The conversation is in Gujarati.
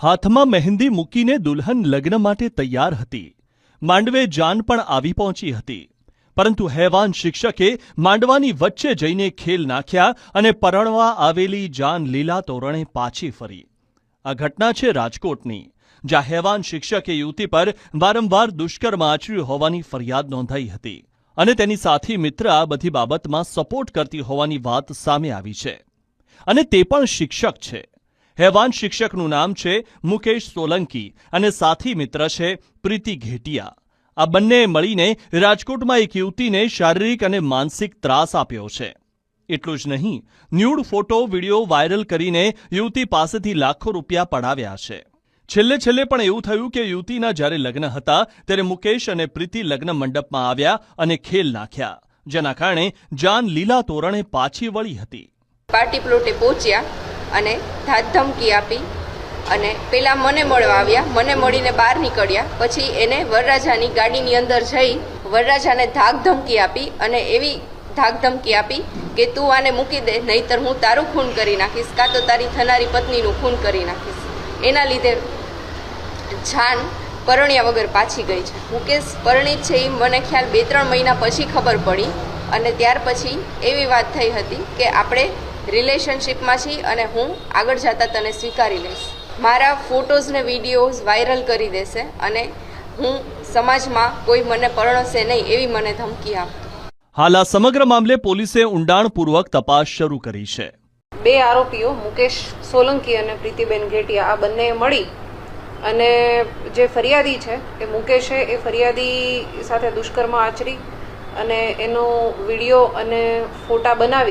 હાથમાં મહેંદી મૂકીને દુલ્હન લગ્ન માટે તૈયાર હતી. માંડવે જાન પણ આવી પહોંચી હતી, પરંતુ હેવાન શિક્ષકે માંડવાની વચ્ચે જઈને ખેલ નાખ્યા અને પરણવા આવેલી જાન લીલા તોરણે પાછી ફરી. આ ઘટના છે રાજકોટની, જ્યાં હેવાન શિક્ષકે યુવતી પર વારંવાર દુષ્કર્મ આચર્યું હોવાની ફરિયાદ નોંધાઈ હતી અને તેની સાથી મિત્ર આ બધી બાબતમાં સપોર્ટ કરતી હોવાની વાત સામે આવી છે, અને તે પણ શિક્ષક છે. હેવાન શિક્ષકનું નામ છે મુકેશ સોલંકી અને સાથી મિત્ર છે પ્રીતિ ઘેટિયા. આ બંનેએ મળીને રાજકોટમાં એક યુવતીને શારીરિક અને માનસિક ત્રાસ આપ્યો છે. એટલું જ નહીં, ન્યૂડ ફોટો વિડીયો વાયરલ કરીને યુવતી પાસેથી લાખો રૂપિયા પડાવ્યા છે. છેલ્લે પણ એવું થયું કે યુવતીના જ્યારે લગ્ન હતા ત્યારે મુકેશ અને પ્રીતિ લગ્ન મંડપમાં આવ્યા અને ખેલ નાખ્યા, જેના કારણે જાન લીલા તોરણે પાછી વળી હતી. પાર્ટી પ્લોટે પહોંચ્યા અને ધમકી આપી અને પેલા મને મળવા આવ્યા. મને મળીને બહાર નીકળ્યા. પછી એને વરરાજાની ગાડીની અંદર જઈ વરરાજાને ધમકી આપી અને એવી ધમકી આપી કે તું આને મૂકી દે, નહીતર હું તારું ખૂન કરી નાખીશ, કાં તો તારી થનારી પત્નીનું ખૂન કરી નાખીશ. એના લીધે જાન પરણ્યા વગર પાછી ગઈ છે. મુકેશ પરણિત છે એ મને ખ્યાલ 2-3 મહિના પછી ખબર પડી, અને ત્યાર પછી એવી વાત થઈ હતી કે આપણે રિલેશનશિપમાં છીએ અને હું આગળ જતા તને સ્વીકારી લઈશ. મારા ફોટોઝ ને વિડીયોઝ વાયરલ કરી દેશે અને હું સમાજમાં કોઈ મને પરણશે નહીં એવી મને ધમકી આપતો. હાલ આ સમગ્ર મામલે પોલીસે ઊંડાણપૂર્વક તપાસ શરૂ કરી છે. 2 આરોપીઓ મુકેશ સોલંકી અને પ્રીતિબેન ઘેટિયા આ બંને મળી અને જે ફરિયાદી છે એ મુકેશે એ ફરિયાદી સાથે દુષ્કર્મ આચરી અને એનો વિડીયો અને ફોટા બનાવી